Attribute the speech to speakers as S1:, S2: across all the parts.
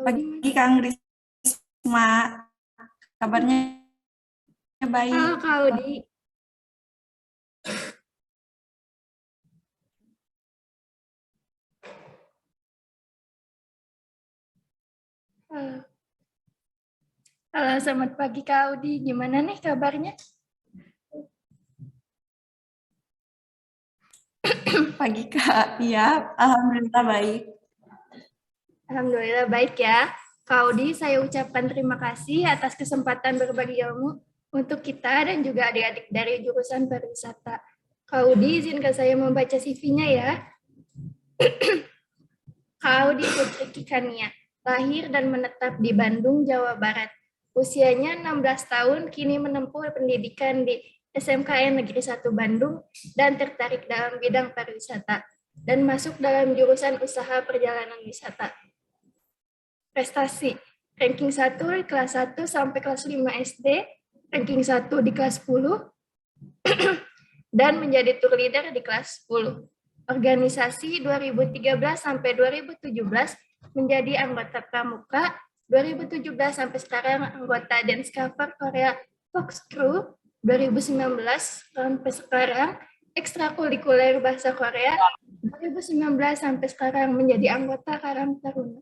S1: Pagi Kang Risma, kabarnya baik.
S2: Halo Kak Audi. Halo, selamat pagi Kak Audi. Gimana nih kabarnya?
S1: Pagi Kak, iya, alhamdulillah baik.
S2: Alhamdulillah baik ya. Kak Audi, saya ucapkan terima kasih atas kesempatan berbagi ilmu untuk kita dan juga adik-adik dari jurusan pariwisata. Kak Audi, izinkan saya membaca CV-nya ya. Kak Audi Putri Kikania, lahir dan menetap di Bandung, Jawa Barat. Usianya 16 tahun, kini menempuh pendidikan di SMKN Negeri 1 Bandung dan tertarik dalam bidang pariwisata dan masuk dalam jurusan usaha perjalanan wisata. Prestasi, ranking 1 di kelas 1 sampai kelas 5 SD, ranking 1 di kelas 10, dan menjadi tour leader di kelas 10. Organisasi 2013 sampai 2017 menjadi anggota pramuka, 2017 sampai sekarang anggota Dance Cover Korea Fox Crew, 2019 sampai sekarang ekstrakurikuler bahasa Korea, 2019 sampai sekarang menjadi anggota Karang Taruna.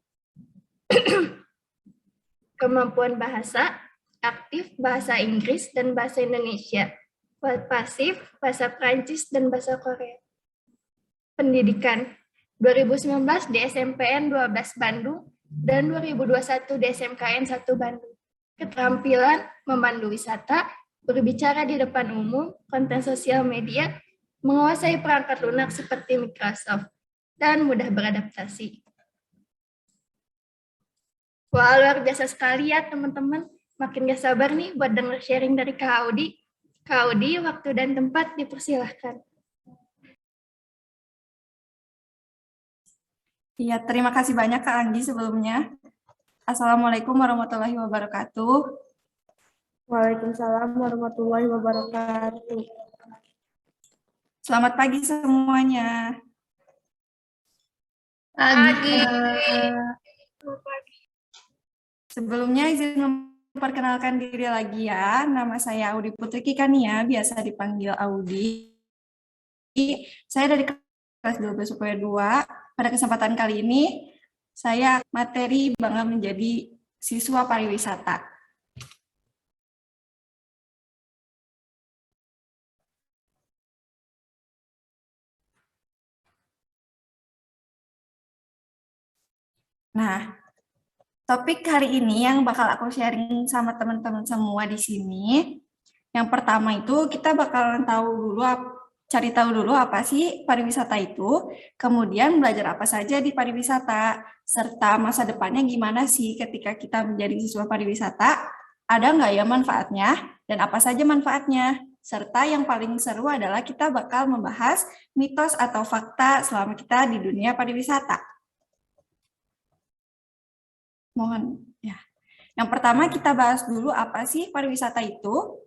S2: Kemampuan bahasa, aktif bahasa Inggris dan bahasa Indonesia, pasif bahasa Prancis dan bahasa Korea. Pendidikan 2019 di SMPN 12 Bandung dan 2021 di SMKN 1 Bandung. Keterampilan memandu wisata, berbicara di depan umum, konten sosial media, menguasai perangkat lunak seperti Microsoft, dan mudah beradaptasi. Wah, luar biasa sekali ya teman-teman. Makin gak sabar nih buat denger sharing dari Kak Audi. Kak Audi, waktu dan tempat dipersilahkan.
S1: Iya, terima kasih banyak Kak Anggi sebelumnya. Assalamualaikum warahmatullahi wabarakatuh.
S3: Waalaikumsalam warahmatullahi wabarakatuh.
S1: Selamat pagi semuanya.
S2: Pagi.
S1: Sebelumnya izin memperkenalkan diri lagi ya. Nama saya Audi Putri Kikania, biasa dipanggil Audi. Saya dari kelas 12 UPW 2. Pada kesempatan kali ini, saya materi bangga menjadi siswa pariwisata. Nah, topik hari ini yang bakal aku sharing sama teman-teman semua di sini, yang pertama itu kita bakalan cari tahu dulu apa sih pariwisata itu, kemudian belajar apa saja di pariwisata, serta masa depannya gimana sih ketika kita menjadi siswa pariwisata, ada nggak ya manfaatnya, dan apa saja manfaatnya. Serta yang paling seru adalah kita bakal membahas mitos atau fakta selama kita di dunia pariwisata. Mohon ya. Yang pertama kita bahas dulu apa sih pariwisata itu.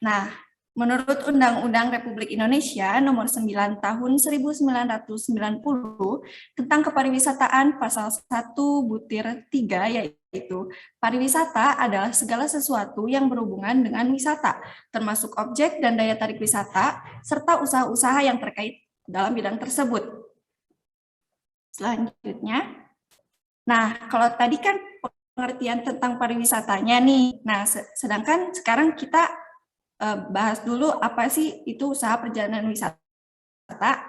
S1: Nah, menurut Undang-Undang Republik Indonesia Nomor 9 Tahun 1990 tentang Kepariwisataan Pasal 1 Butir 3 yaitu pariwisata adalah segala sesuatu yang berhubungan dengan wisata, termasuk objek dan daya tarik wisata serta usaha-usaha yang terkait dalam bidang tersebut. Selanjutnya, nah kalau tadi kan pengertian tentang pariwisatanya nih, nah sedangkan sekarang kita bahas dulu apa sih itu usaha perjalanan wisata.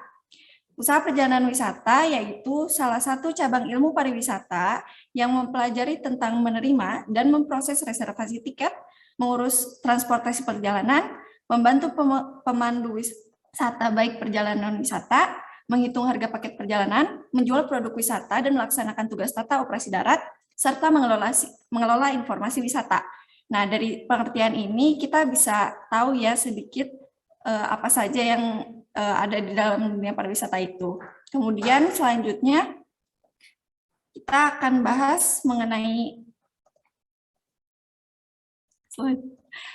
S1: Usaha perjalanan wisata yaitu salah satu cabang ilmu pariwisata yang mempelajari tentang menerima dan memproses reservasi tiket, mengurus transportasi perjalanan, membantu pemandu wisata baik perjalanan wisata, menghitung harga paket perjalanan, menjual produk wisata dan melaksanakan tugas tata operasi darat, serta mengelola informasi wisata. Nah, dari pengertian ini kita bisa tahu ya sedikit apa saja yang ada di dalam dunia pariwisata itu. Kemudian selanjutnya kita akan bahas mengenai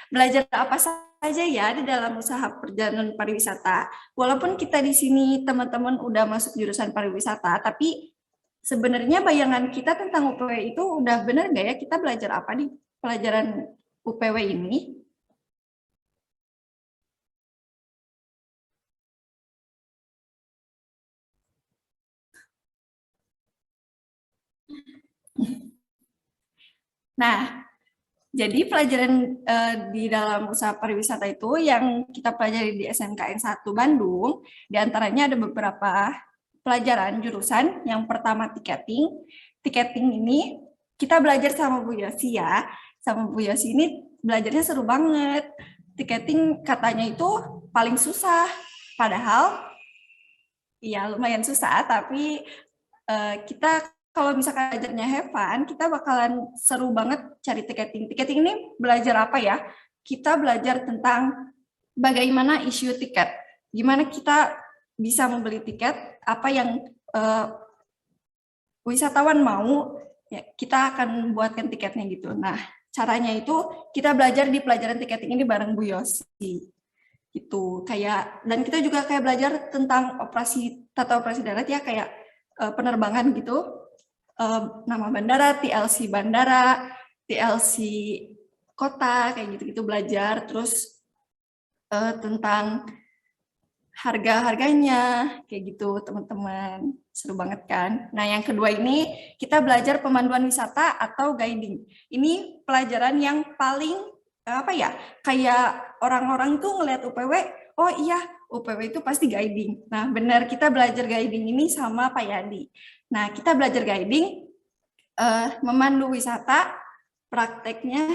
S1: belajar apa saja ya di dalam usaha perjalanan pariwisata. Walaupun kita di sini teman-teman udah masuk jurusan pariwisata, tapi sebenarnya bayangan kita tentang UPW itu udah benar nggak ya, kita belajar apa di pelajaran UPW ini? Nah, jadi pelajaran di dalam usaha pariwisata itu yang kita pelajari di SMKN 1 Bandung, diantaranya ada beberapa pelajaran jurusan. Yang pertama tiketing. Tiketing ini kita belajar sama Bu Yosi ya. Sama Bu Yosi ini belajarnya seru banget. Tiketing katanya itu paling susah. Padahal ya lumayan susah, tapi kita kalau misalkan belajarnya have fun, kita bakalan seru banget cari tiketing. Tiketing ini belajar apa ya? Kita belajar tentang bagaimana issue tiket. Gimana kita bisa membeli tiket, apa yang wisatawan mau, ya, kita akan buatkan tiketnya gitu. Nah, caranya itu kita belajar di pelajaran tiketing ini bareng Bu Yosi. Gitu. Dan kita juga kayak belajar tentang tata operasi darat ya, kayak penerbangan gitu. Nama bandara, TLC bandara, TLC kota, kayak gitu-gitu belajar. Terus tentang harga-harganya, kayak gitu teman-teman. Seru banget kan? Nah yang kedua ini kita belajar pemanduan wisata atau guiding. Ini pelajaran yang paling apa ya, kayak orang-orang tuh ngelihat UPW, oh iya UPW itu pasti guiding. Nah benar, kita belajar guiding ini sama Pak Yadi. Nah, kita belajar guiding, memandu wisata, prakteknya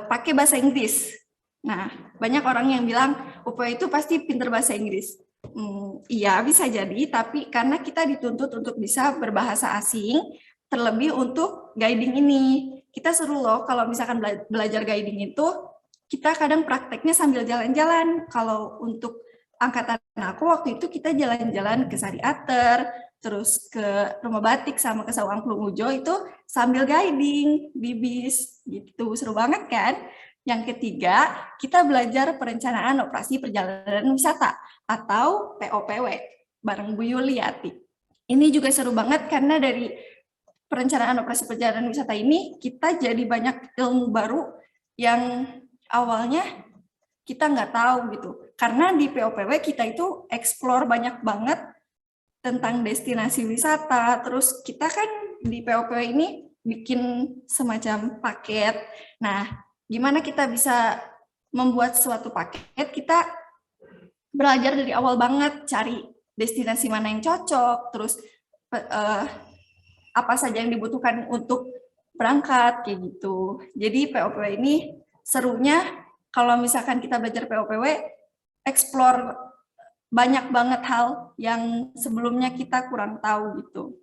S1: pakai bahasa Inggris. Nah, banyak orang yang bilang UPW itu pasti pinter bahasa Inggris. Iya, bisa jadi, tapi karena kita dituntut untuk bisa berbahasa asing, terlebih untuk guiding ini. Kita seru loh kalau misalkan belajar guiding itu, kita kadang prakteknya sambil jalan-jalan. Kalau untuk angkatan aku waktu itu kita jalan-jalan ke Sari Ater, terus ke Rumah Batik sama ke Sawang Plung Ujo itu sambil guiding di bis gitu, seru banget kan? Yang ketiga, kita belajar perencanaan operasi perjalanan wisata atau POPW bareng Bu Yuliati. Ini juga seru banget karena dari perencanaan operasi perjalanan wisata ini kita jadi banyak ilmu baru yang awalnya kita nggak tahu gitu. Karena di POPW kita itu explore banyak banget tentang destinasi wisata, terus kita kan di POPW ini bikin semacam paket. Nah, gimana kita bisa membuat suatu paket, kita belajar dari awal banget, cari destinasi mana yang cocok, terus apa saja yang dibutuhkan untuk berangkat, kayak gitu. Jadi POPW ini serunya, kalau misalkan kita belajar POPW, explore banyak banget hal yang sebelumnya kita kurang tahu gitu.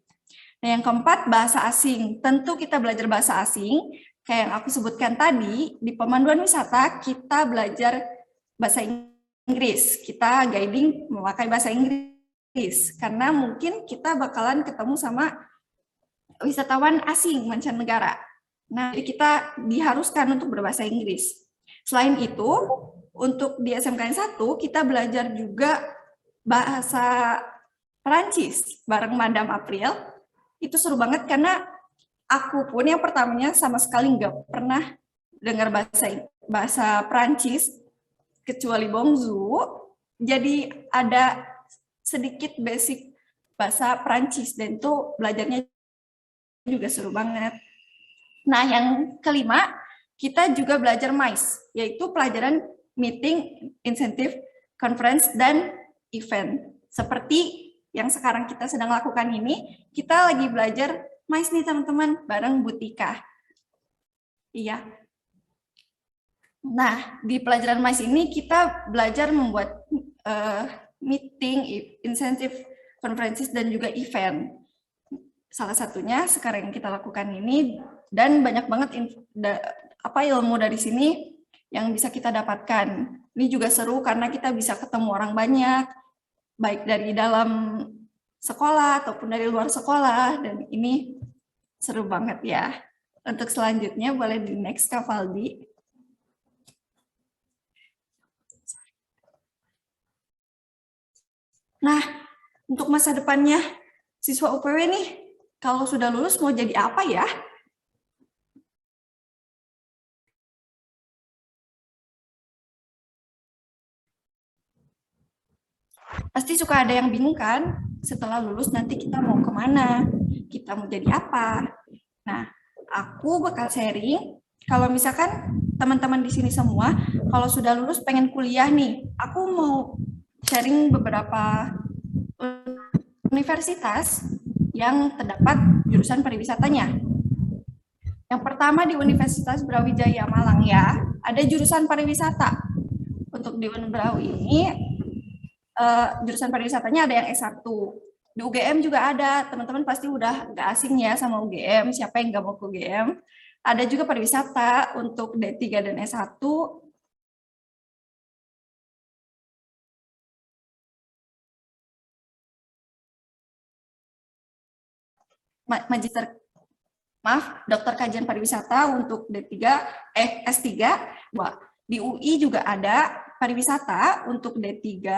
S1: Nah, yang keempat, bahasa asing. Tentu kita belajar bahasa asing, kayak yang aku sebutkan tadi, di pemanduan wisata kita belajar bahasa Inggris. Kita guiding memakai bahasa Inggris, karena mungkin kita bakalan ketemu sama wisatawan asing mancanegara. Nah, jadi kita diharuskan untuk berbahasa Inggris. Selain itu, untuk di SMKN 1, kita belajar juga bahasa Perancis bareng Madam April. Itu seru banget karena aku pun yang pertamanya sama sekali nggak pernah dengar bahasa Perancis kecuali bonjour. Jadi ada sedikit basic bahasa Perancis dan itu belajarnya juga seru banget. Nah, yang kelima, kita juga belajar MICE, yaitu pelajaran meeting, incentive, conference, dan event. Seperti yang sekarang kita sedang lakukan ini, kita lagi belajar MICE nih teman-teman, bareng Butika. Iya. Nah, di pelajaran MICE ini kita belajar membuat meeting, incentive, conferences, dan juga event. Salah satunya sekarang yang kita lakukan ini, dan banyak banget ilmu dari sini yang bisa kita dapatkan. Ini juga seru karena kita bisa ketemu orang banyak, baik dari dalam sekolah ataupun dari luar sekolah, dan ini seru banget ya. Untuk selanjutnya boleh di next, Kak Valdi. Nah, untuk masa depannya siswa UPW nih, kalau sudah lulus mau jadi apa ya? Pasti suka ada yang bingung kan? Setelah lulus nanti kita mau kemana? Kita mau jadi apa? Nah, aku bakal sharing. Kalau misalkan teman-teman di sini semua, kalau sudah lulus pengen kuliah nih, aku mau sharing beberapa universitas yang terdapat jurusan pariwisatanya. Yang pertama di Universitas Brawijaya Malang ya, ada jurusan pariwisata. Untuk di Unbrau ini jurusan pariwisatanya ada yang S1. Di UGM juga ada, teman-teman pasti udah nggak asing ya sama UGM, siapa yang nggak mau ke UGM. Ada juga pariwisata untuk D3 dan S1. Magister, maaf, dokter kajian pariwisata untuk D3, S3. Wah, di UI juga ada pariwisata untuk D3,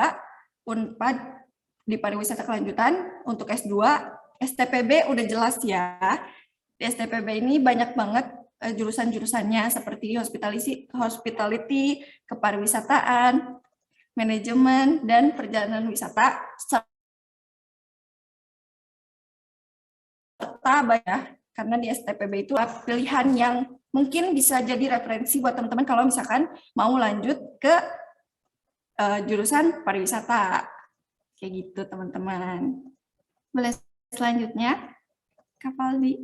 S1: Unpad di pariwisata kelanjutan, untuk S2, STPB udah jelas ya. Di STPB ini banyak banget jurusan-jurusannya seperti hospitality, kepariwisataan, manajemen, dan perjalanan wisata, serta banyak, karena di STPB itu pilihan yang mungkin bisa jadi referensi buat teman-teman kalau misalkan mau lanjut ke jurusan pariwisata. Kayak gitu teman-teman. Boleh selanjutnya, Kak Faldi.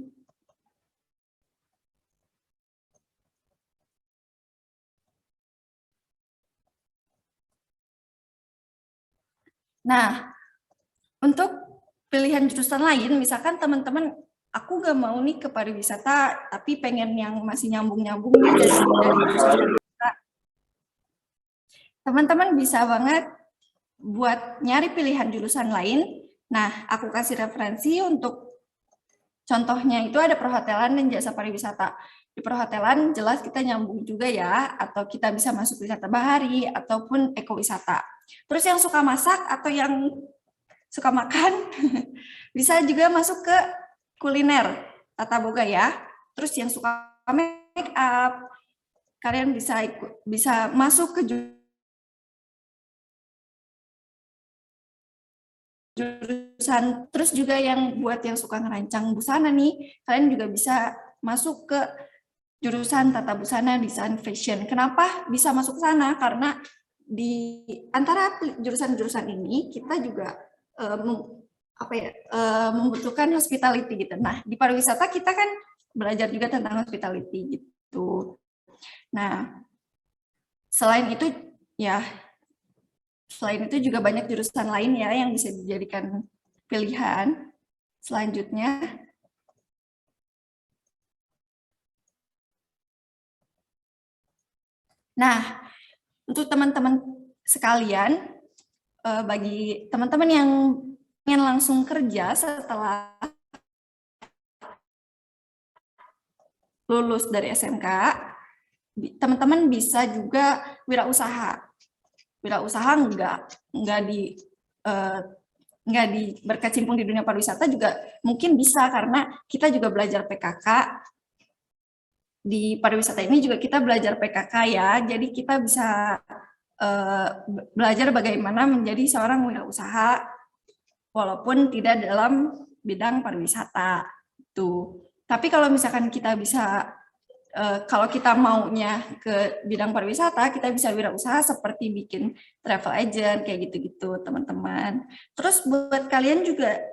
S1: Nah, untuk pilihan jurusan lain, misalkan teman-teman, aku nggak mau nih ke pariwisata, tapi pengen yang masih nyambung-nyambung nih dari jurusan pariwisata. Teman-teman bisa banget buat nyari pilihan jurusan lain. Nah, aku kasih referensi untuk contohnya itu ada perhotelan dan jasa pariwisata. Di perhotelan jelas kita nyambung juga ya, atau kita bisa masuk wisata bahari ataupun ekowisata. Terus yang suka masak atau yang suka makan bisa juga masuk ke kuliner tata boga ya. Terus yang suka make up kalian bisa masuk ke jurusan. Terus juga yang buat yang suka ngerancang busana nih, kalian juga bisa masuk ke jurusan tata busana, desain fashion. Kenapa bisa masuk ke sana? Karena di antara jurusan-jurusan ini kita juga membutuhkan hospitality gitu. Nah, di pariwisata kita kan belajar juga tentang hospitality gitu. Nah, selain itu ya, selain itu juga banyak jurusan lain ya yang bisa dijadikan pilihan. Selanjutnya, nah, untuk teman-teman sekalian, bagi teman-teman yang ingin langsung kerja setelah lulus dari SMK, teman-teman bisa juga wirausaha. Wirausaha nggak berkecimpung di dunia pariwisata juga mungkin bisa, karena kita juga belajar PKK. Di pariwisata ini juga kita belajar PKK ya, jadi kita bisa belajar bagaimana menjadi seorang wirausaha walaupun tidak dalam bidang pariwisata itu. Tapi kalau misalkan kita bisa, kalau kita maunya ke bidang pariwisata, kita bisa wirausaha seperti bikin travel agent kayak gitu-gitu teman-teman. Terus buat kalian juga,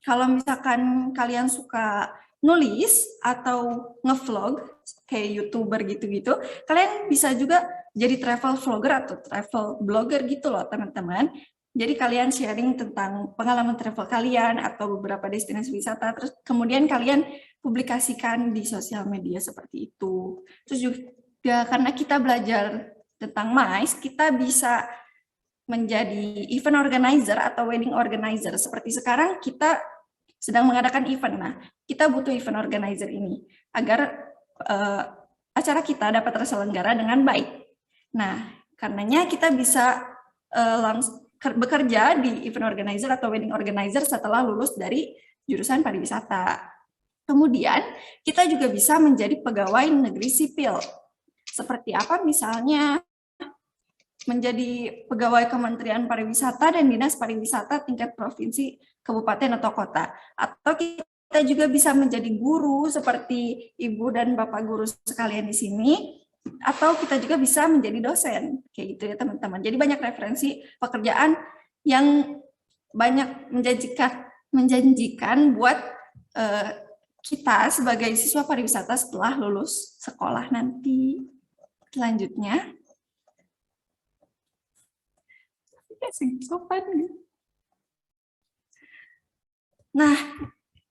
S1: kalau misalkan kalian suka nulis atau ngevlog kayak YouTuber gitu-gitu, kalian bisa juga jadi travel vlogger atau travel blogger gitu loh teman-teman. Jadi kalian sharing tentang pengalaman travel kalian atau beberapa destinasi wisata, terus kemudian kalian publikasikan di sosial media seperti itu. Terus juga karena kita belajar tentang MICE, kita bisa menjadi event organizer atau wedding organizer. Seperti sekarang kita sedang mengadakan event. Nah, kita butuh event organizer ini agar acara kita dapat terselenggara dengan baik. Nah, karenanya kita bisa bekerja di event organizer atau wedding organizer setelah lulus dari jurusan pariwisata. Kemudian kita juga bisa menjadi pegawai negeri sipil. Seperti apa misalnya menjadi pegawai Kementerian Pariwisata dan Dinas Pariwisata tingkat provinsi, kabupaten atau kota. Atau kita juga bisa menjadi guru seperti Ibu dan Bapak guru sekalian di sini, atau kita juga bisa menjadi dosen, kayak gitu ya teman-teman. Jadi banyak referensi pekerjaan yang banyak menjanjikan buat kita sebagai siswa pariwisata setelah lulus sekolah nanti. Selanjutnya, nah,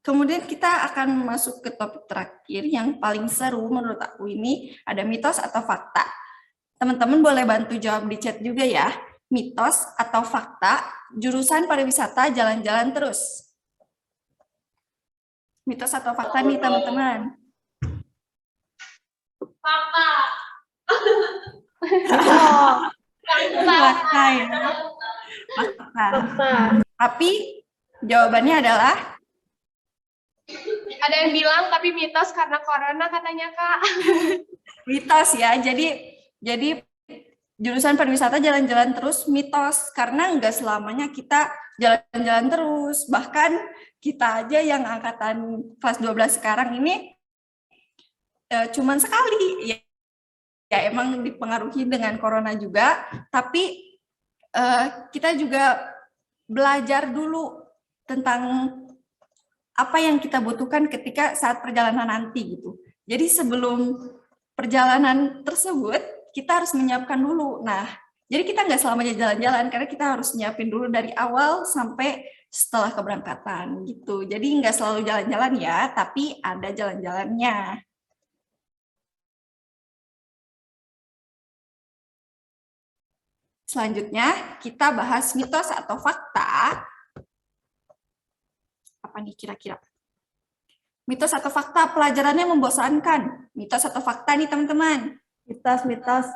S1: kemudian kita akan masuk ke topik terakhir yang paling seru menurut aku ini, ada mitos atau fakta. Teman-teman boleh bantu jawab di chat juga ya. Mitos atau fakta, jurusan pariwisata jalan-jalan terus. Mitos atau fakta nih teman-teman?
S4: Fakta.
S1: Fakta ya. Fakta. Tapi jawabannya adalah
S4: Ada yang bilang tapi mitos karena corona katanya Kak.
S1: mitos ya. Jadi jurusan pariwisata jalan-jalan terus mitos karena nggak selamanya kita jalan-jalan terus. Bahkan kita aja yang angkatan kelas 12 sekarang ini cuman sekali ya emang dipengaruhi dengan corona juga, tapi kita juga belajar dulu tentang apa yang kita butuhkan ketika saat perjalanan nanti gitu. Jadi sebelum perjalanan tersebut kita harus menyiapkan dulu. Nah, jadi kita nggak selamanya jalan-jalan karena kita harus nyiapin dulu dari awal sampai setelah keberangkatan gitu. Jadi nggak selalu jalan-jalan ya, tapi ada jalan-jalannya. Selanjutnya kita bahas mitos atau fakta. Apa nih kira-kira? Mitos atau fakta pelajarannya membosankan. Mitos atau fakta nih teman-teman?
S3: Mitos.
S4: Mitos,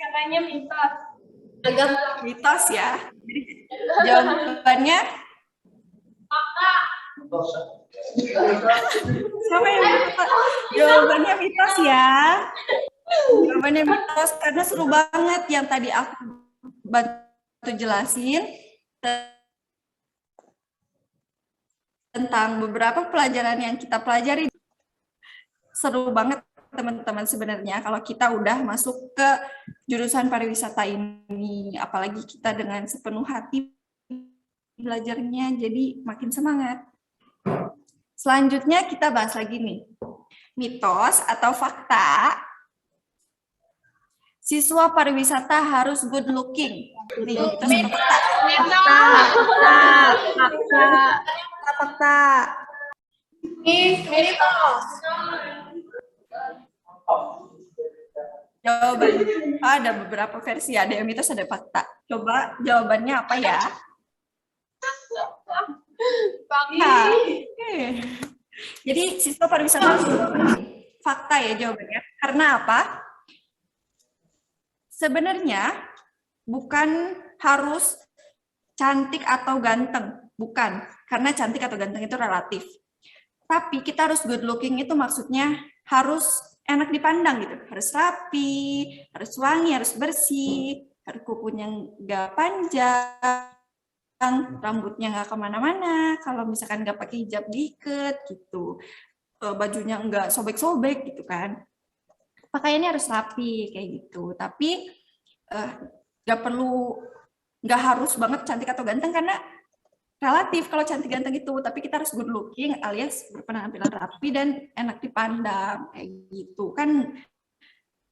S4: katanya mitos.
S1: Agak mitos ya. Jadi, jawabannya
S4: Fakta.
S1: sama yang mitos. Jawabannya mitos ya. Jawabannya mitos karena seru banget yang tadi aku bantu jelasin tentang beberapa pelajaran yang kita pelajari. Seru banget teman-teman sebenarnya kalau kita udah masuk ke jurusan pariwisata ini, apalagi kita dengan sepenuh hati belajarnya, jadi makin semangat. Selanjutnya kita bahas lagi nih, mitos atau fakta. Siswa pariwisata harus good looking. Nih, mitos atau fakta?
S3: Fakta.
S4: Mitos.
S1: Jawaban ada beberapa versi, ada yang mitos, ada fakta. Coba jawabannya apa ya?
S4: Fakta.
S1: Jadi siswa pariwisata harus fakta ya jawabannya. Karena apa? Sebenarnya bukan harus cantik atau ganteng, bukan. Karena cantik atau ganteng itu relatif. Tapi kita harus good looking itu maksudnya harus enak dipandang gitu. Harus rapi, harus wangi, harus bersih, harus kukunya nggak panjang, rambutnya nggak kemana-mana, kalau misalkan nggak pakai hijab diikat gitu, bajunya nggak sobek-sobek gitu kan, pakaiannya harus rapi kayak gitu. Tapi nggak harus banget cantik atau ganteng karena relatif kalau cantik ganteng itu, tapi kita harus good looking alias berpenampilan rapi dan enak dipandang kayak gitu kan.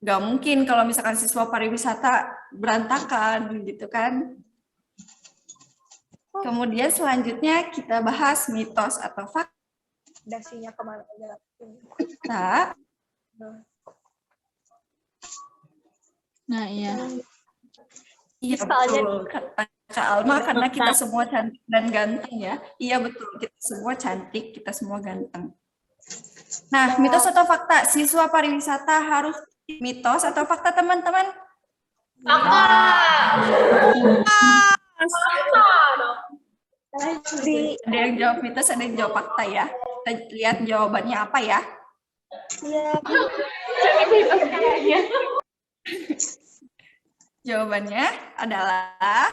S1: Nggak mungkin kalau misalkan siswa pariwisata berantakan gitu kan. Kemudian selanjutnya kita bahas mitos atau fakta.
S3: Dasinya kemana aja?
S5: Nah, iya.
S1: Iya betul, kata Kak Alma, karena kita semua cantik dan ganteng ya. Iya betul, kita semua cantik, kita semua ganteng. Nah, mitos atau fakta, siswa pariwisata harus mitos atau fakta teman-teman?
S4: Fakta. Fakta dong.
S1: Ada yang jawab mitos, ada yang jawab fakta ya. Kita lihat jawabannya apa ya.
S4: Jadi mitos kayaknya.
S1: Jawabannya adalah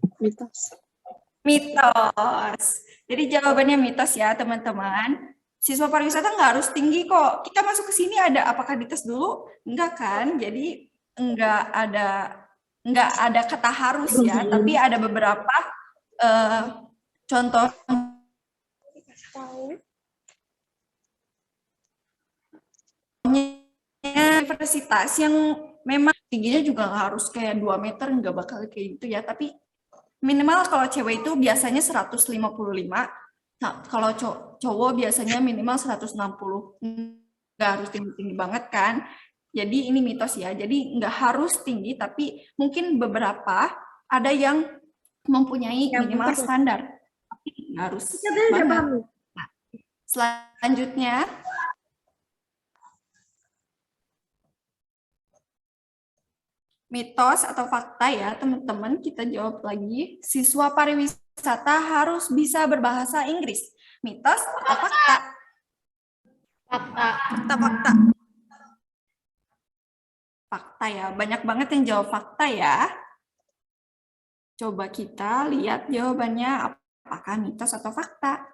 S1: mitos. Jadi jawabannya mitos ya teman-teman. Siswa pariwisata nggak harus tinggi kok. Kita masuk ke sini ada apakah dites dulu? Enggak kan? Jadi nggak ada kata harus ya. Tapi ada beberapa contoh universitas yang memang tingginya juga nggak harus kayak 2 meter, nggak bakal kayak gitu ya. Tapi minimal kalau cewek itu biasanya 155. Nah, kalau cowok biasanya minimal 160. Nggak harus tinggi-tinggi banget kan. Jadi ini mitos ya. Jadi nggak harus tinggi, tapi mungkin beberapa ada yang mempunyai minimal standar. Tapi nggak harus banget. Nah, selanjutnya, mitos atau fakta ya teman-teman, kita jawab lagi. Siswa pariwisata harus bisa berbahasa Inggris. Mitos atau fakta?
S4: Fakta.
S1: Fakta. Fakta ya, banyak banget yang jawab fakta ya. Coba kita lihat jawabannya, apakah mitos atau fakta.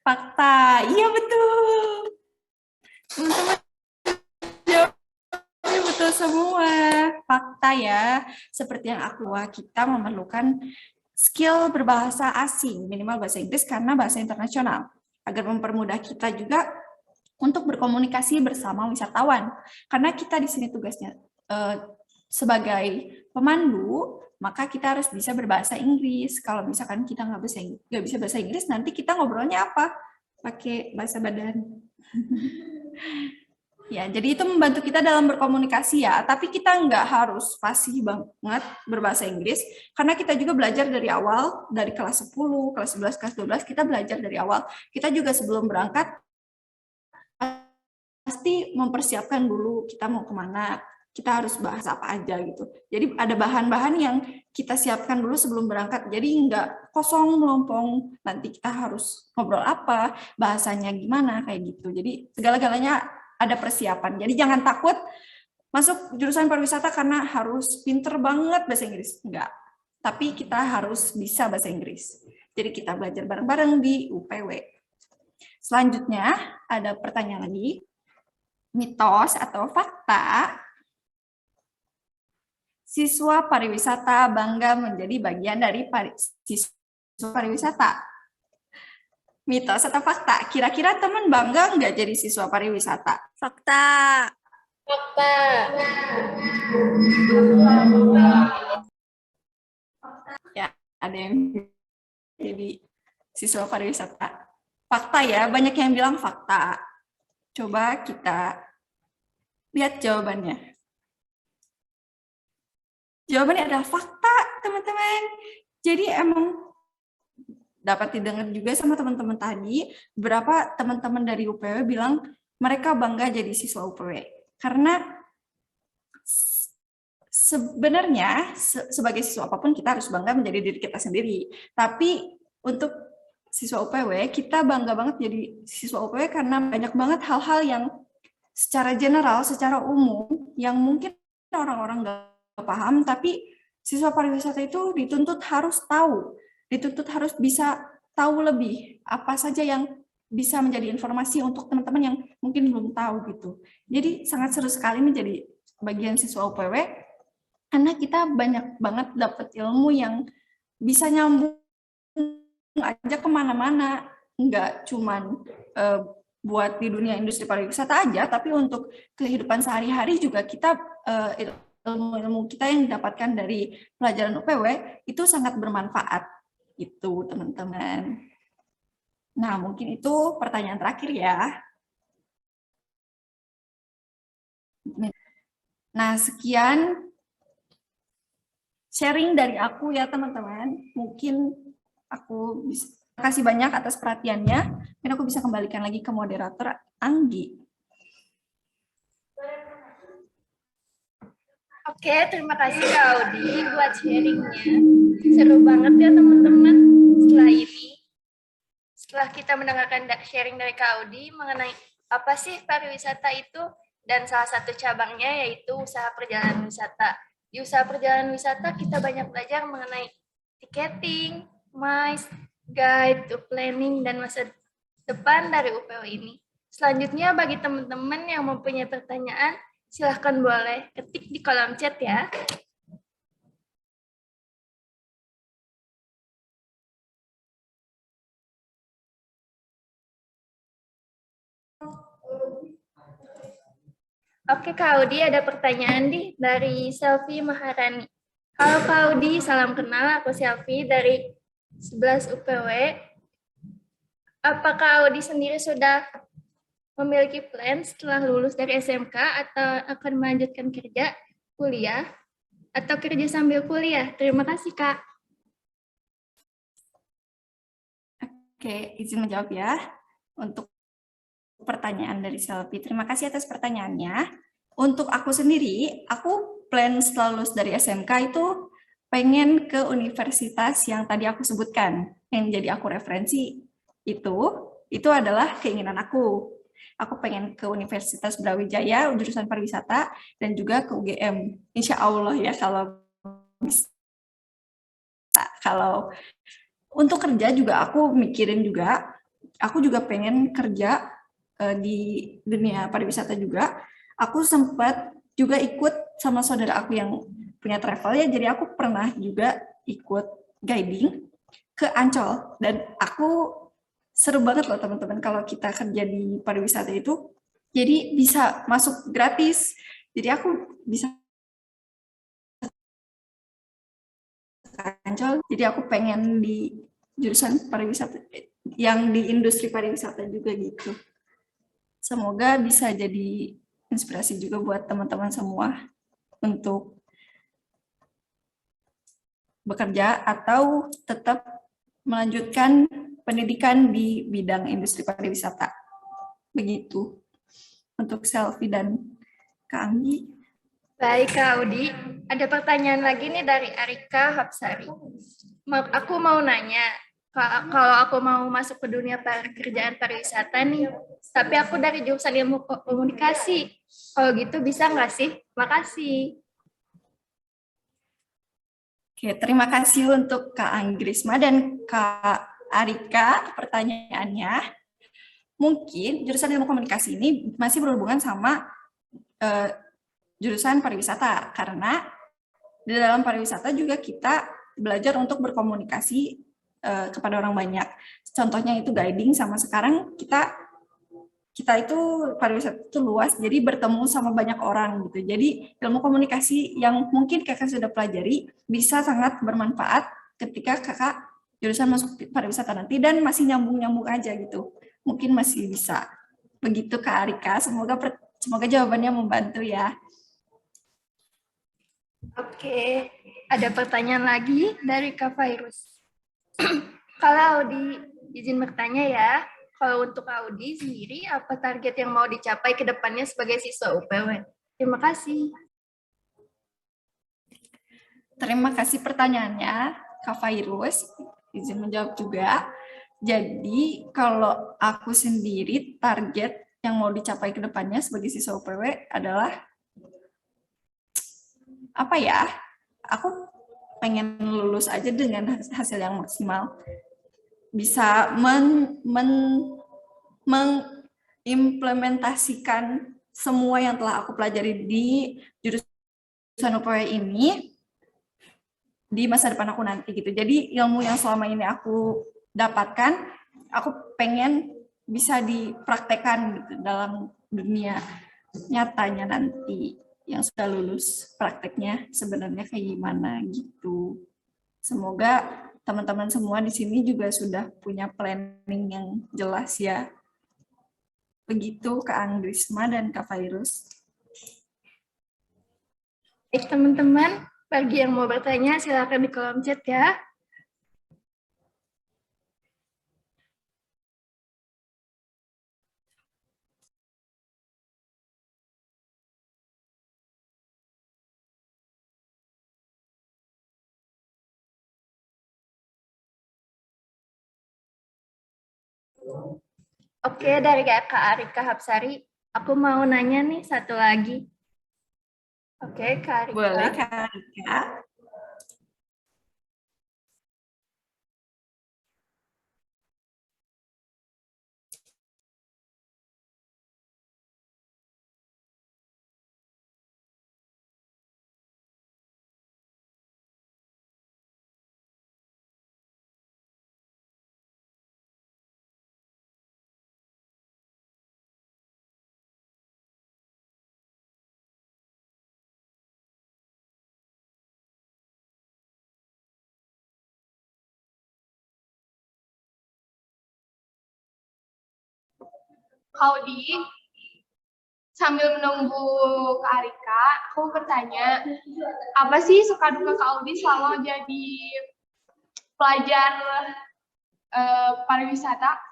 S1: Fakta, iya betul. Teman-teman jawabnya betul semua. Fakta ya, seperti yang aku kita memerlukan skill berbahasa asing, minimal bahasa Inggris karena bahasa internasional, agar mempermudah kita juga untuk berkomunikasi bersama wisatawan. Karena kita di sini tugasnya sebagai pemandu, maka kita harus bisa berbahasa Inggris. Kalau misalkan kita nggak bisa bahasa Inggris, nanti kita ngobrolnya apa? Pakai bahasa badan. Ya, jadi itu membantu kita dalam berkomunikasi ya, tapi kita nggak harus fasih banget berbahasa Inggris, karena kita juga belajar dari awal, dari kelas 10, kelas 11, kelas 12, kita belajar dari awal. Kita juga sebelum berangkat, pasti mempersiapkan dulu kita mau kemana, kita harus bahas apa aja gitu. Jadi ada bahan-bahan yang kita siapkan dulu sebelum berangkat, jadi nggak kosong melompong, nanti kita harus ngobrol apa, bahasanya gimana, kayak gitu. Jadi segala-galanya ada persiapan. Jadi jangan takut masuk jurusan pariwisata karena harus pinter banget bahasa Inggris. Enggak. Tapi kita harus bisa bahasa Inggris. Jadi kita belajar bareng-bareng di UPW. Selanjutnya ada pertanyaan lagi. Mitos atau fakta, siswa pariwisata bangga menjadi bagian dari siswa pariwisata. Mitos atau fakta? Kira-kira teman bangga nggak jadi siswa pariwisata?
S3: Fakta.
S4: Fakta.
S1: Ya, ada yang jadi siswa pariwisata. Fakta ya, banyak yang bilang fakta. Coba kita lihat jawabannya. Jawabannya adalah fakta, teman-teman. Jadi emang dapat didengar juga sama teman-teman tadi, beberapa teman-teman dari UPW bilang mereka bangga jadi siswa UPW. Karena sebenarnya sebagai siswa apapun kita harus bangga menjadi diri kita sendiri. Tapi untuk siswa UPW, kita bangga banget jadi siswa UPW karena banyak banget hal-hal yang secara general, secara umum, yang mungkin orang-orang nggak paham, tapi siswa pariwisata itu dituntut harus tahu, dituntut harus bisa tahu lebih apa saja yang bisa menjadi informasi untuk teman-teman yang mungkin belum tahu gitu. Jadi sangat seru sekali menjadi bagian siswa UPW karena kita banyak banget dapat ilmu yang bisa nyambung aja kemana-mana, nggak cuman buat di dunia industri pariwisata aja, tapi untuk kehidupan sehari-hari juga kita ilmu-ilmu kita yang didapatkan dari pelajaran UPW itu sangat bermanfaat, itu teman-teman. Nah, mungkin itu pertanyaan terakhir ya. Nah, sekian sharing dari aku ya teman-teman. Mungkin aku kasih banyak atas perhatiannya. Dan aku bisa kembalikan lagi ke moderator Anggi.
S2: Oke, terima kasih Kak Audi buat sharingnya. Seru banget ya teman-teman. Setelah kita mendengarkan sharing dari Kak Audi mengenai apa sih pariwisata itu, dan salah satu cabangnya yaitu usaha perjalanan wisata. Di usaha perjalanan wisata kita banyak belajar mengenai tiketing, MICE, guide to planning, dan masa depan dari UPW ini. Selanjutnya bagi teman-teman yang mempunyai pertanyaan, silahkan boleh ketik di kolom chat ya. Oke Kak Audi, ada pertanyaan dari Selvi Maharani. Halo Kak Audi, salam kenal, aku Selvi dari 11 UPW. Apakah Audi sendiri sudah memiliki plan setelah lulus dari SMK atau akan melanjutkan kerja, kuliah, atau kerja sambil kuliah? Terima kasih, Kak.
S1: Oke, izin menjawab ya. Untuk pertanyaan dari Selvi, terima kasih atas pertanyaannya. Untuk aku sendiri, aku plan setelah lulus dari SMK itu pengen ke universitas yang tadi aku sebutkan, yang jadi aku referensi itu adalah keinginan aku. Aku pengen ke Universitas Brawijaya, jurusan pariwisata, dan juga ke UGM. Insya Allah ya, kalau bisa. Kalau untuk kerja juga aku mikirin juga, aku juga pengen kerja di dunia pariwisata juga. Aku sempat juga ikut sama saudara aku yang punya travel ya, jadi aku pernah juga ikut guiding ke Ancol, dan aku seru banget loh teman-teman kalau kita kerja di pariwisata itu, jadi bisa masuk gratis. Jadi aku bisa Ancol, jadi aku pengen di jurusan pariwisata, yang di industri pariwisata juga gitu. Semoga bisa jadi inspirasi juga buat teman-teman semua untuk bekerja atau tetap melanjutkan pendidikan di bidang industri pariwisata. Begitu untuk Selvi dan Kak Anggi.
S2: Baik, Kak Audi. Ada pertanyaan lagi nih dari Arika Hapsari. Aku mau nanya, kalau aku mau masuk ke dunia pekerjaan pariwisata nih, tapi aku dari jurusan ilmu komunikasi. Kalau gitu bisa nggak sih? Makasih.
S1: Oke, terima kasih untuk Kak Anggrisma dan Kak Arika pertanyaannya. Mungkin jurusan ilmu komunikasi ini masih berhubungan sama jurusan pariwisata, karena di dalam pariwisata juga kita belajar untuk berkomunikasi kepada orang banyak. Contohnya itu guiding, sama sekarang kita itu pariwisata itu luas, jadi bertemu sama banyak orang gitu. Jadi ilmu komunikasi yang mungkin kakak sudah pelajari bisa sangat bermanfaat ketika kakak jurusan masuk pariwisata nanti, dan masih nyambung-nyambung aja gitu. Mungkin masih bisa. Begitu Kak Arika, semoga jawabannya membantu ya.
S2: Oke, ada pertanyaan lagi dari Kak Virus. Kalau Audi izin bertanya ya, kalau untuk Audi sendiri, apa target yang mau dicapai ke depannya sebagai siswa UPW? Terima kasih.
S1: Terima kasih pertanyaannya, Kak Virus. Izin menjawab juga. Jadi, kalau aku sendiri, target yang mau dicapai ke depannya sebagai siswa UPW adalah, apa ya, aku pengen lulus aja dengan hasil yang maksimal. Bisa mengimplementasikan semua yang telah aku pelajari di jurusan UPW ini di masa depan aku nanti gitu. Jadi ilmu yang selama ini aku dapatkan, aku pengen bisa dipraktekkan gitu dalam dunia nyatanya nanti yang sudah lulus, prakteknya sebenarnya kayak gimana gitu. Semoga teman-teman semua di sini juga sudah punya planning yang jelas ya. Begitu Kak Anggrisma dan Kak Virus.
S2: Baik teman-teman, bagi yang mau bertanya silakan di kolom chat ya. Oke, dari Kak Arika Hapsari, aku mau nanya nih satu lagi. Oke, Kak Arika.
S1: Boleh, Kak Rika.
S4: Kaudi, sambil menunggu Kak Arika, aku bertanya, apa sih suka duka Kak Audi selama jadi pelajar pariwisata?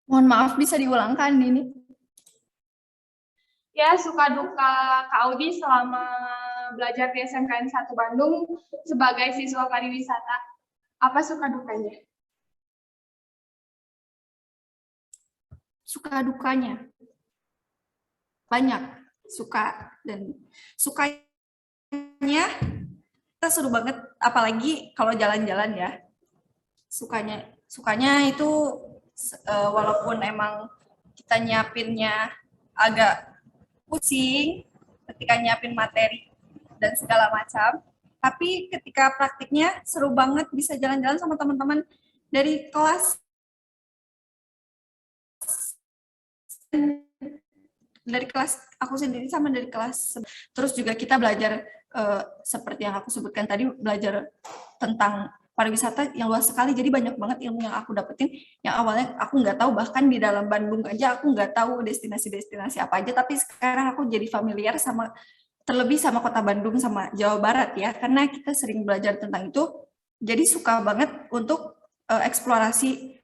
S1: Mohon maaf, bisa diulangkan ini.
S4: Ya, suka duka Kak Audi selama belajar di SMKN 1 Bandung sebagai siswa pariwisata. Apa suka dukanya?
S1: Suka dukanya banyak, suka dan sukanya kita seru banget, apalagi kalau jalan-jalan ya. Sukanya itu walaupun emang kita nyiapinnya agak pusing ketika nyiapin materi dan segala macam, tapi ketika praktiknya seru banget, bisa jalan-jalan sama teman-teman dari kelas, aku sendiri sama dari kelas. Terus juga kita belajar seperti yang aku sebutkan tadi, belajar tentang pariwisata yang luas sekali, jadi banyak banget ilmu yang aku dapetin yang awalnya aku nggak tahu, bahkan di dalam Bandung aja aku nggak tahu destinasi-destinasi apa aja, tapi sekarang aku jadi familiar sama, terlebih sama kota Bandung sama Jawa Barat ya, karena kita sering belajar tentang itu, jadi suka banget untuk eksplorasi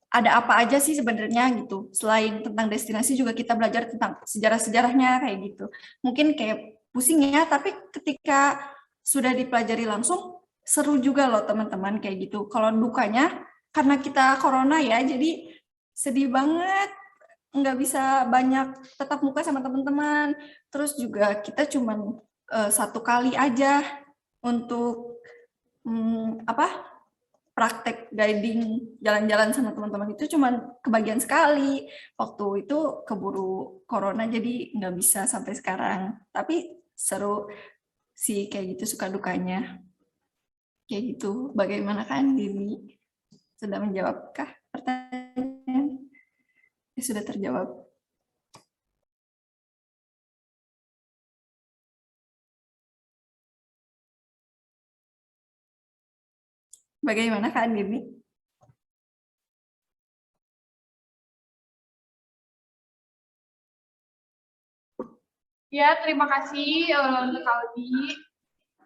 S1: ada apa aja sih sebenarnya gitu. Selain tentang destinasi juga kita belajar tentang sejarah-sejarahnya kayak gitu. Mungkin kayak pusing ya, tapi ketika sudah dipelajari langsung seru juga loh teman-teman kayak gitu. Kalau dukanya karena kita corona ya, jadi sedih banget nggak bisa banyak tetap muka sama teman-teman. Terus juga kita cuman satu kali aja untuk praktek guiding jalan-jalan sama teman-teman, itu cuman kebagian sekali. Waktu itu keburu corona jadi nggak bisa sampai sekarang. Tapi seru sih kayak gitu, suka dukanya. Kayak gitu. Bagaimana kan Dini? Sudah menjawabkah pertanyaan? Ya, sudah terjawab. Bagaimana kan Dini?
S4: Ya, terima kasih untuk Kak Audi.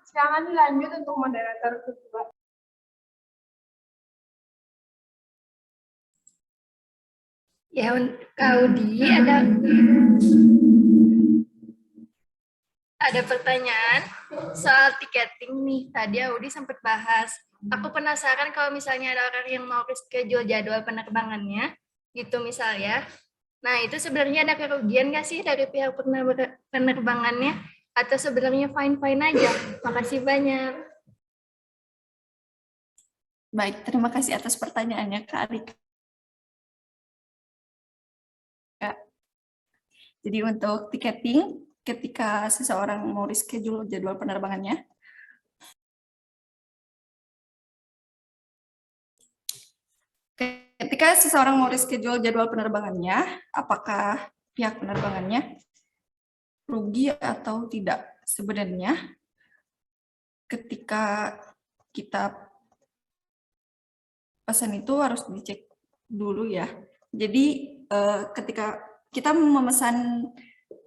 S4: Sekarang dilanjut untuk moderator kedua.
S2: Ya, Kak Audi, ada pertanyaan soal tiketing nih. Tadi Audi sempat bahas. Aku penasaran kalau misalnya ada orang yang mau reschedule jadwal penerbangannya, gitu misalnya. Nah, itu sebenarnya ada kerugian nggak sih dari pihak penerbangannya? Atau sebenarnya fine-fine aja? Makasih banyak.
S1: Baik, terima kasih atas pertanyaannya Kak Arika. Jadi untuk tiketing, ketika seseorang mau reschedule jadwal penerbangannya, apakah pihak penerbangannya rugi atau tidak? Sebenarnya ketika kita pesan itu harus dicek dulu ya. Jadi ketika kita memesan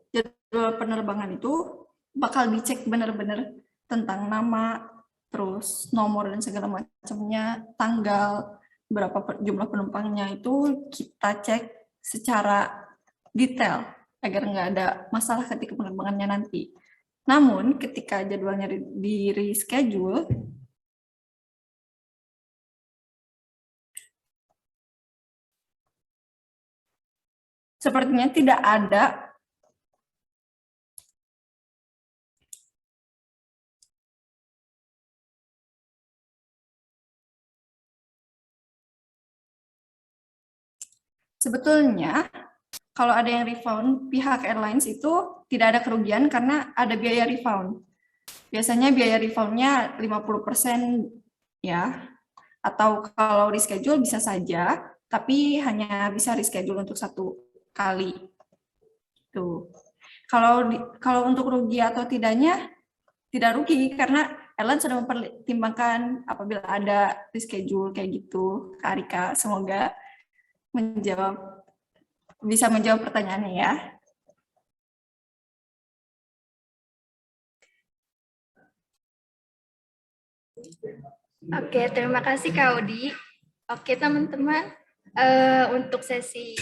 S1: jadwal penerbangan itu bakal dicek benar-benar tentang nama, terus nomor dan segala macamnya, tanggal, berapa jumlah penumpangnya, itu kita cek secara detail agar nggak ada masalah ketika penerbangannya nanti. Namun ketika jadwalnya di reschedule, Sepertinya tidak ada. Sebetulnya, kalau ada yang refund, pihak airlines itu tidak ada kerugian karena ada biaya refund. Biasanya biaya refundnya 50% ya, atau kalau reschedule bisa saja, tapi hanya bisa reschedule untuk 1 kali. Tuh. Kalau untuk rugi atau tidaknya, tidak rugi karena airline sudah mempertimbangkan apabila ada reschedule kayak gitu. Kak Arika, semoga bisa menjawab pertanyaannya ya.
S2: Oke, terima kasih Kak Udi. Oke teman-teman, untuk sesi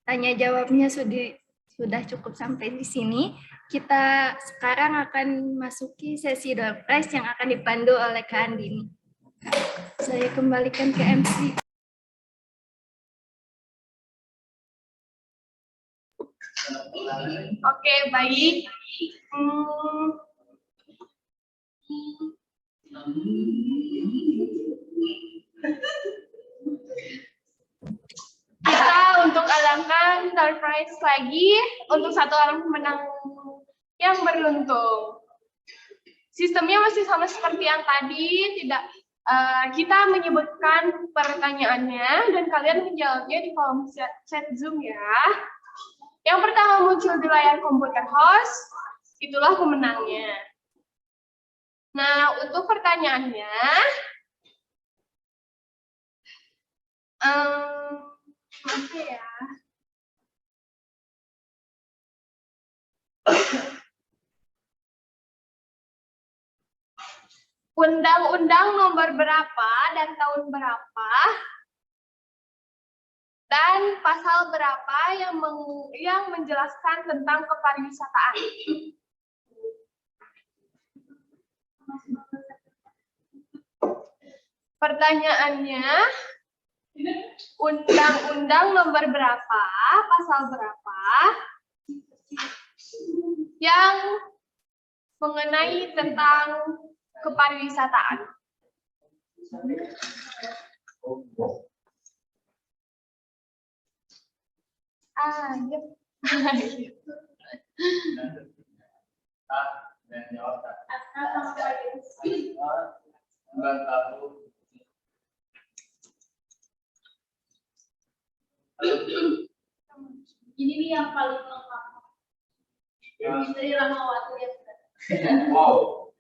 S2: tanya jawabnya sudah cukup sampai di sini. Kita sekarang akan masuki sesi door prize yang akan dipandu oleh Kak Andini. Saya kembalikan ke MC.
S4: Oke, baik. Kita untuk adakan door prize lagi untuk 1 orang pemenang yang beruntung. Sistemnya masih sama seperti yang tadi, kita menyebutkan pertanyaannya dan kalian menjawabnya di kolom chat Zoom ya. Yang pertama muncul di layar komputer host, itulah pemenangnya. Nah, untuk pertanyaannya, apa ya? Undang-undang nomor berapa dan tahun berapa dan pasal berapa yang menjelaskan tentang kepariwisataan? Pertanyaannya, undang-undang nomor berapa, pasal berapa yang mengenai tentang kepariwisataan? Iya.
S6: Ini nih yang paling lengkap. Dari Rahmawati ya.
S7: Wow.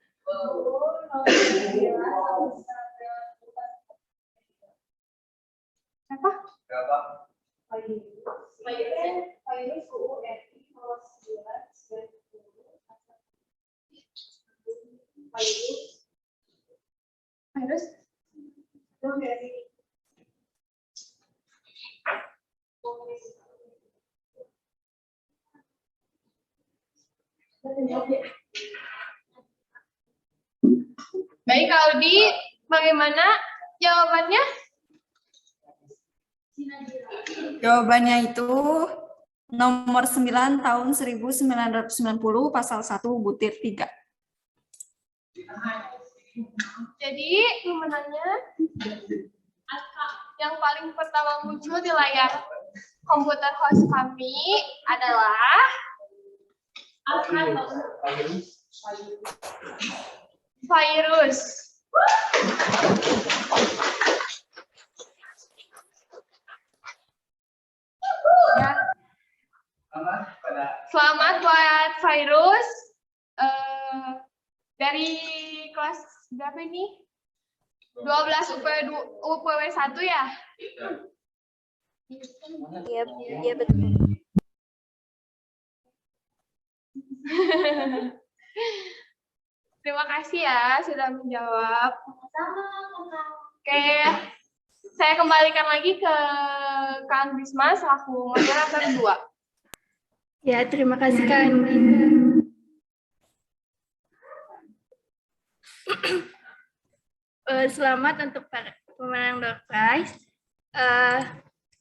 S4: Apa?
S7: Berapa?
S4: Virus? Baik, Kak Audi, bagaimana jawabannya?
S1: Jawabannya itu nomor 9 tahun 1990 pasal 1 butir 3.
S4: Jadi pemenangnya yang paling pertama muncul di layar komputer host kami adalah virus. Ya. Selamat buat virus. Dari kelas berapa ini? 12 UPW 1 ya?
S2: Iya betul.
S4: Terima kasih ya sudah menjawab. Oke, saya kembalikan lagi ke Kak Bisma selaku moderator 2.
S2: Ya, terima kasih Kak Andi. Selamat untuk para pemenang door prize.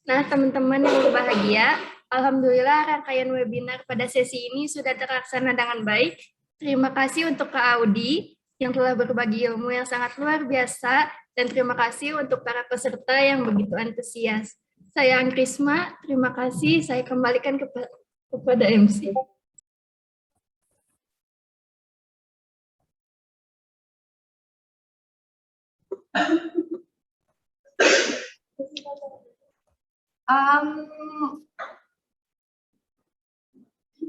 S2: Nah, teman-teman yang berbahagia, Alhamdulillah rangkaian webinar pada sesi ini sudah terlaksana dengan baik. Terima kasih untuk Kak Audi yang telah berbagi ilmu yang sangat luar biasa, dan terima kasih untuk para peserta yang begitu antusias. Saya Angkrisma, terima kasih. Saya kembalikan kepada MC.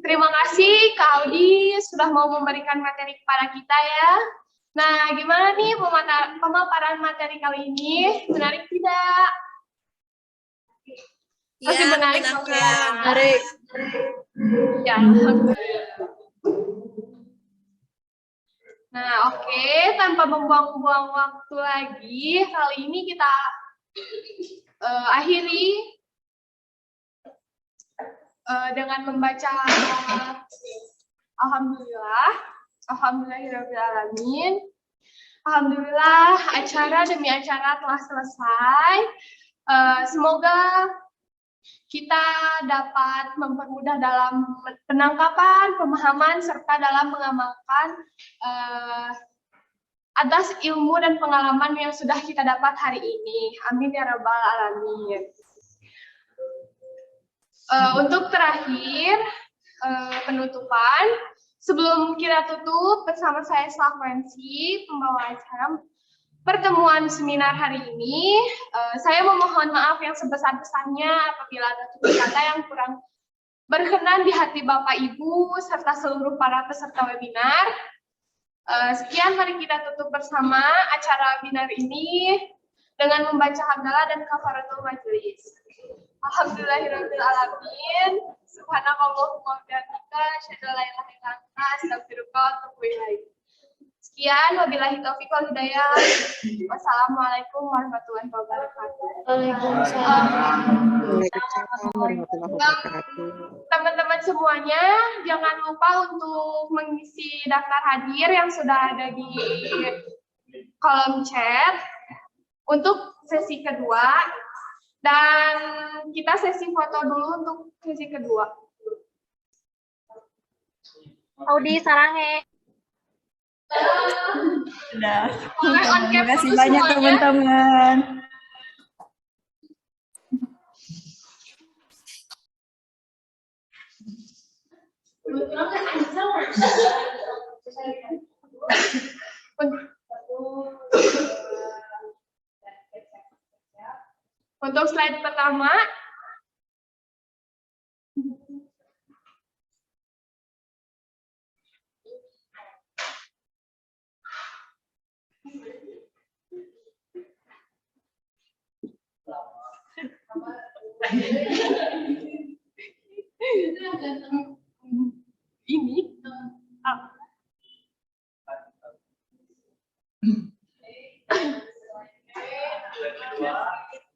S4: Terima kasih Kak Audi sudah mau memberikan materi kepada kita ya. Nah, gimana nih pemaparan materi kali ini? Menarik tidak? Masih menarik dong ya?
S3: Menarik.
S4: Ya. Nah, oke. Tanpa membuang-buang waktu lagi, kali ini kita akhiri dengan membaca Alhamdulillahirrahmanirrahim. Alhamdulillah, acara demi acara telah selesai. Semoga kita dapat mempermudah dalam penangkapan, pemahaman, serta dalam mengamalkan atas ilmu dan pengalaman yang sudah kita dapat hari ini. Amin ya rabbal alamin. Untuk terakhir, penutupan, sebelum kita tutup bersama saya selaku MC pembawa acara pertemuan seminar hari ini, saya memohon maaf yang sebesar-besarnya apabila ada tutur kata yang kurang berkenan di hati Bapak Ibu serta seluruh para peserta webinar. Sekian, mari kita tutup bersama acara webinar ini dengan membaca hamdalah dan kafaratul majelis. Alhamdulillahirabbil alamin. Subhanakallahumma wa bihamdika asyhadu an la ilaha illa anta astaghfiruka wa atubu ilaik. Sekian, wabillahi taufiq wal hidayah. Wassalamualaikum warahmatullahi wabarakatuh.
S3: Waalaikumsalam warahmatullahi wabarakatuh.
S4: Teman-teman semuanya, jangan lupa untuk mengisi daftar hadir yang sudah ada di kolom chat untuk sesi kedua. Dan kita sesi foto dulu untuk sesi kedua.
S3: Audi Sarange.
S1: Sudah.
S4: Boleh on
S1: Terima
S4: cam
S1: kasih
S4: dulu
S1: banyak
S4: semuanya.
S1: teman-teman.
S4: Untuk slide pertama, ini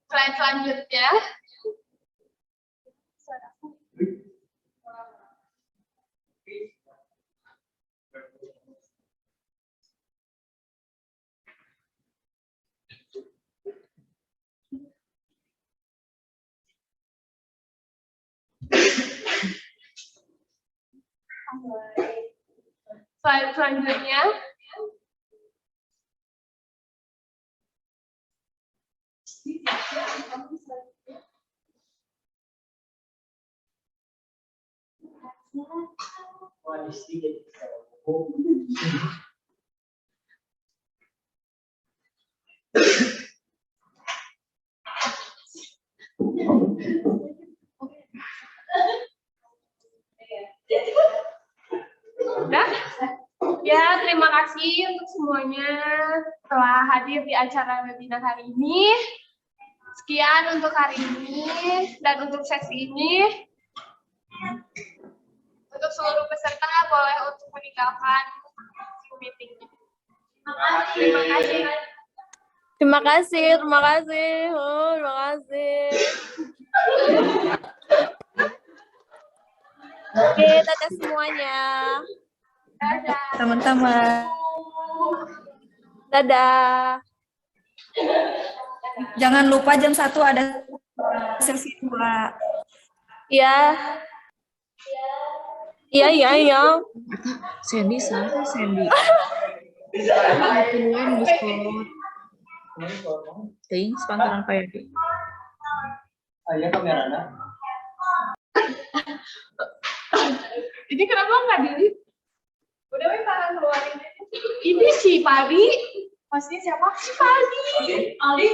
S4: slide selanjutnya. Slide selanjutnya. Udah? Ya, terima kasih untuk semuanya telah hadir di acara webinar hari ini. Sekian untuk hari ini dan untuk sesi ini. Untuk seluruh peserta boleh untuk meninggalkan meeting. Terima kasih.
S3: Terima kasih, terima kasih. Oh, terima kasih. Oke, dadah semuanya.
S4: Dadah.
S1: Teman-teman.
S3: Dadah.
S1: Jangan lupa jam 1 ada sesi 2.
S3: Iya. Iya.
S5: Sandy salah Sandy. Duluan Discord. Ting spontan Pak Yadi.
S7: Ayah kameranya.
S4: Ini kenapa nggak di? Udah weh tangan keluarin. Ini si Padi. Maksudnya siapa? Si Padi. Ali.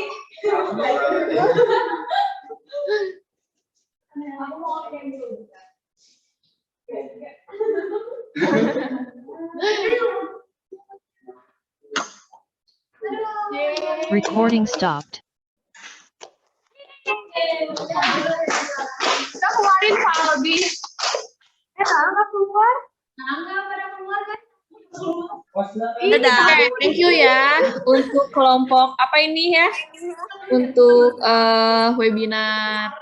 S6: Aku mau yang dulu.
S8: Recording stopped.
S4: Kita keluarin Pak Albi. Nggak keluar.
S6: Nggak pada keluar kan?
S3: Dadah. Thank you ya untuk kelompok apa ini ya? Untuk webinar